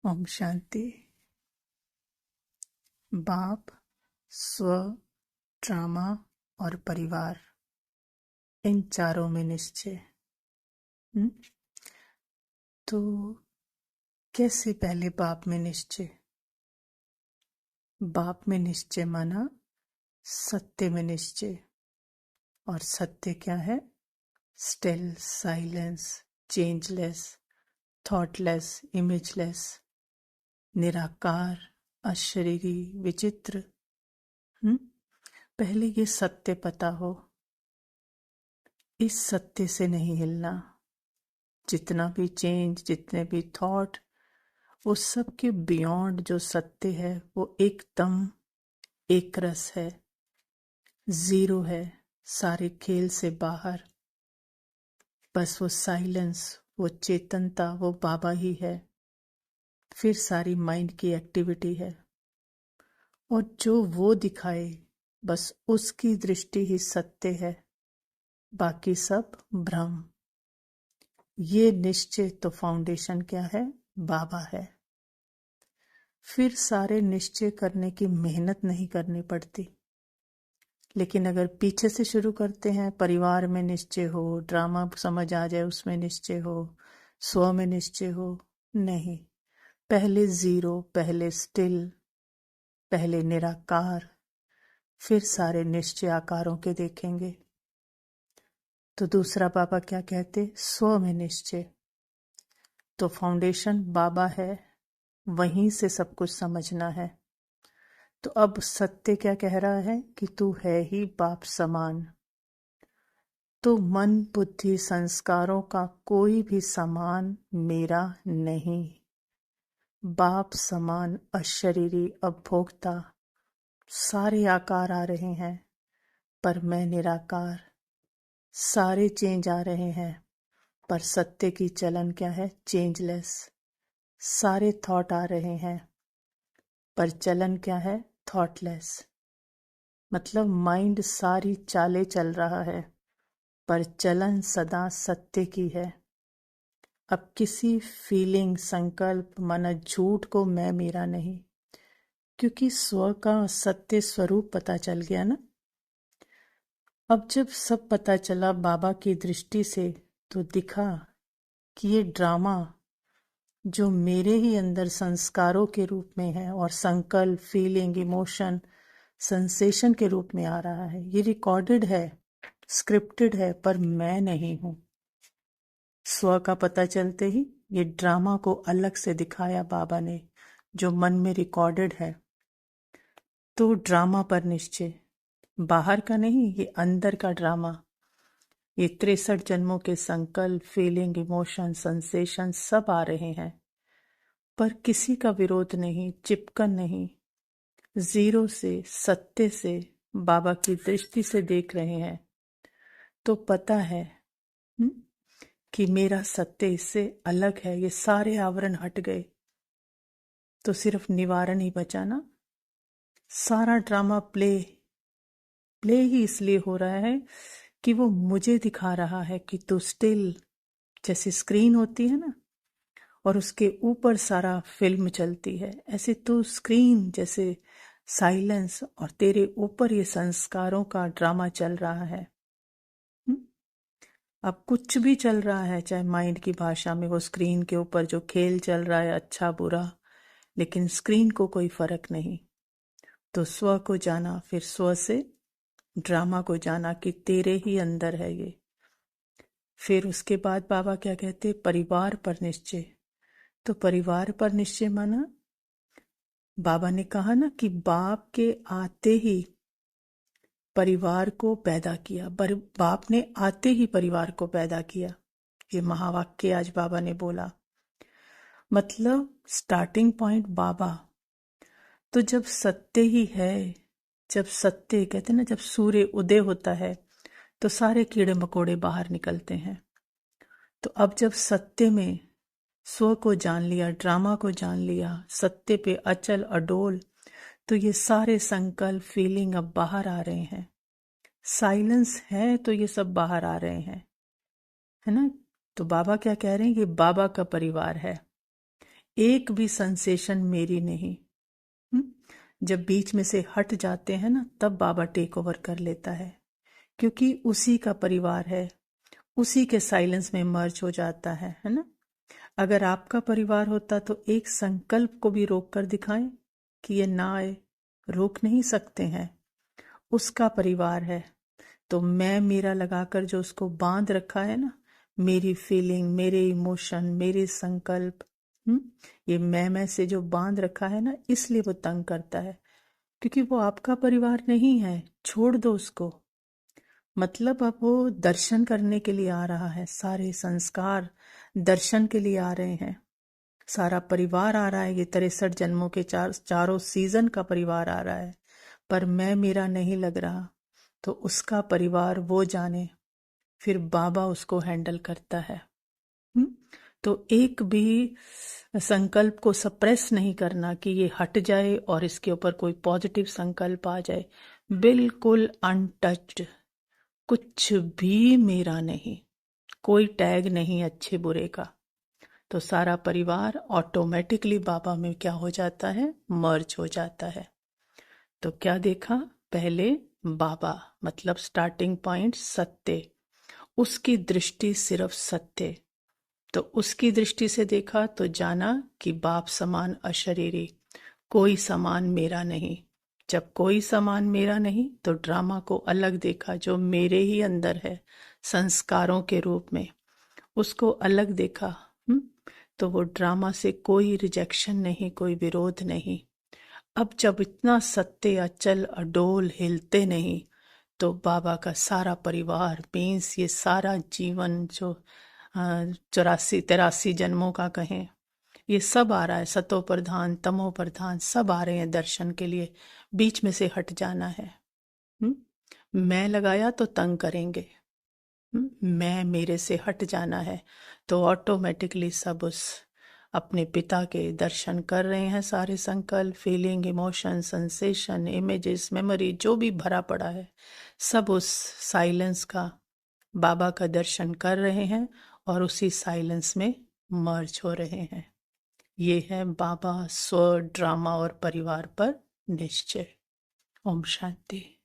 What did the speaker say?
ओम शांति। बाप, स्व, ड्रामा और परिवार, इन चारों में निश्चय। हम्म? तो कैसे पहले बाप में निश्चय? बाप में निश्चय माना सत्य में निश्चय। और सत्य क्या है? स्टिल, साइलेंस, चेंजलेस, थॉटलेस, इमेजलेस, निराकार, अशरीरी, विचित्र। पहले ये सत्य पता हो। इस सत्य से नहीं हिलना। जितना भी चेंज, जितने भी थॉट, वो सब के बियॉन्ड जो सत्य है वो एकदम एक रस है, जीरो है, सारे खेल से बाहर। बस वो साइलेंस, वो चेतनता, वो बाबा ही है। फिर सारी माइंड की एक्टिविटी है। और जो वो दिखाए बस उसकी दृष्टि ही सत्य है, बाकी सब भ्रम। ये निश्चय तो फाउंडेशन क्या है? बाबा है। फिर सारे निश्चय करने की मेहनत नहीं करनी पड़ती। लेकिन अगर पीछे से शुरू करते हैं, परिवार में निश्चय हो, ड्रामा समझ आ जाए उसमें निश्चय हो, स्व में निश्चय हो, नहीं। पहले जीरो, पहले स्टिल, पहले निराकार, फिर सारे निश्चय आकारों के देखेंगे। तो दूसरा बाबा क्या कहते? स्व में निश्चय। तो फाउंडेशन बाबा है, वहीं से सब कुछ समझना है। तो अब सत्य क्या कह रहा है कि तू है ही बाप समान। तो मन, बुद्धि, संस्कारों का कोई भी समान मेरा नहीं। बाप समान अशरीरी, अभोक्ता, सारे आकार आ रहे हैं, पर मैं निराकार। सारे चेंज आ रहे हैं, पर सत्य की चलन क्या है? चेंजलेस। सारे थॉट आ रहे हैं, पर चलन क्या है? थॉटलेस। मतलब माइंड सारी चाले चल रहा है, पर चलन सदा सत्य की है। अब किसी फीलिंग, संकल्प, मन, झूठ को मैं मेरा नहीं, क्योंकि स्व का सत्य स्वरूप पता चल गया ना। अब जब सब पता चला बाबा की दृष्टि से, तो दिखा कि ये ड्रामा जो मेरे ही अंदर संस्कारों के रूप में है और संकल्प, फीलिंग, इमोशन, सेंसेशन के रूप में आ रहा है, ये रिकॉर्डेड है, स्क्रिप्टेड है, पर मैं नहीं हूं। स्व का पता चलते ही ये ड्रामा को अलग से दिखाया बाबा ने, जो मन में रिकॉर्डेड है। तो ड्रामा पर निश्चय, बाहर का नहीं, ये अंदर का ड्रामा। ये 63 जन्मों के संकल्प, फीलिंग, इमोशन, सेंसेशन सब आ रहे हैं, पर किसी का विरोध नहीं, चिपकन नहीं। जीरो से, सत्य से, बाबा की दृष्टि से देख रहे हैं। तो पता है हुँ? कि मेरा सत्य इससे अलग है। ये सारे आवरण हट गए, तो सिर्फ निवारण ही बचा ना। सारा ड्रामा प्ले ही इसलिए हो रहा है कि वो मुझे दिखा रहा है कि तू स्टिल, जैसे स्क्रीन होती है ना, और उसके ऊपर सारा फिल्म चलती है, ऐसे तू स्क्रीन जैसे साइलेंस, और तेरे ऊपर ये संस्कारों का ड्रामा चल रहा है। अब कुछ भी चल रहा है, चाहे माइंड की भाषा में वो स्क्रीन के ऊपर जो खेल चल रहा है, अच्छा बुरा, लेकिन स्क्रीन को कोई फर्क नहीं। तो स्व को जाना, फिर स्व से ड्रामा को जाना कि तेरे ही अंदर है ये। फिर उसके बाद बाबा क्या कहते? परिवार पर निश्चय। तो परिवार पर निश्चय माना, बाबा ने कहा ना कि बाप के आते ही परिवार को पैदा किया, बाप ने आते ही परिवार को पैदा किया। ये महावाक्य आज बाबा ने बोला। मतलब स्टार्टिंग पॉइंट बाबा। तो जब सत्य ही है, जब सत्य कहते ना, जब सूर्य उदय होता है तो सारे कीड़े मकोड़े बाहर निकलते हैं। तो अब जब सत्य में स्व को जान लिया, ड्रामा को जान लिया, सत्य पे अचल अडोल, तो ये सारे संकल्प, फीलिंग अब बाहर आ रहे हैं। साइलेंस है तो ये सब बाहर आ रहे हैं, है ना। तो बाबा क्या कह रहे हैं? ये बाबा का परिवार है। एक भी सेंसेशन मेरी नहीं। जब बीच में से हट जाते हैं ना, तब बाबा टेक ओवर कर लेता है, क्योंकि उसी का परिवार है, उसी के साइलेंस में मर्ज हो जाता है ना। अगर आपका परिवार होता तो एक संकल्प को भी रोक कर दिखाएं कि ये ना आए, रोक नहीं सकते हैं। उसका परिवार है, तो मैं मेरा लगाकर जो उसको बांध रखा है ना, मेरी फीलिंग, मेरे इमोशन, मेरे संकल्प, ये मैं से जो बांध रखा है ना, इसलिए वो तंग करता है, क्योंकि वो आपका परिवार नहीं है। छोड़ दो उसको। मतलब अब वो दर्शन करने के लिए आ रहा है, सारे संस्कार दर्शन के लिए आ रहे हैं, सारा परिवार आ रहा है, ये 63 जन्मों के चारों सीजन का परिवार आ रहा है। पर मैं मेरा नहीं लग रहा, तो उसका परिवार वो जाने, फिर बाबा उसको हैंडल करता है। तो एक भी संकल्प को सप्रेस नहीं करना कि ये हट जाए और इसके ऊपर कोई पॉजिटिव संकल्प आ जाए। बिल्कुल अनटच्ड, कुछ भी मेरा नहीं, कोई टैग नहीं अच्छे बुरे का। तो सारा परिवार ऑटोमेटिकली बाबा में क्या हो जाता है, मर्ज हो जाता है। तो क्या देखा, पहले बाबा मतलब स्टार्टिंग पॉइंट सत्य, उसकी दृष्टि सिर्फ सत्य। तो उसकी दृष्टि से देखा तो जाना कि बाप समान अशरीरी, कोई समान मेरा नहीं। जब कोई समान मेरा नहीं, तो ड्रामा को अलग देखा जो मेरे ही अंदर है संस्कारों के रूप में, उसको अलग देखा। तो वो ड्रामा से कोई रिजेक्शन नहीं, कोई विरोध नहीं। अब जब इतना सत्य अचल अडोल हिलते नहीं, तो बाबा का सारा परिवार मीन्स ये सारा जीवन जो 84-83 जन्मों का कहें, ये सब आ रहा है। सतो प्रधान, तमो प्रधान सब आ रहे हैं दर्शन के लिए। बीच में से हट जाना है। मैं लगाया तो तंग करेंगे, मैं मेरे से हट जाना है। तो ऑटोमेटिकली सब उस अपने पिता के दर्शन कर रहे हैं। सारे संकल्प, feeling, emotion, sensation, images, memory जो भी भरा पड़ा है, सब उस साइलेंस का, बाबा का दर्शन कर रहे हैं और उसी साइलेंस में मर्ज हो रहे हैं। ये है बाबा, स्व, ड्रामा और परिवार पर निश्चय। ओम शांति।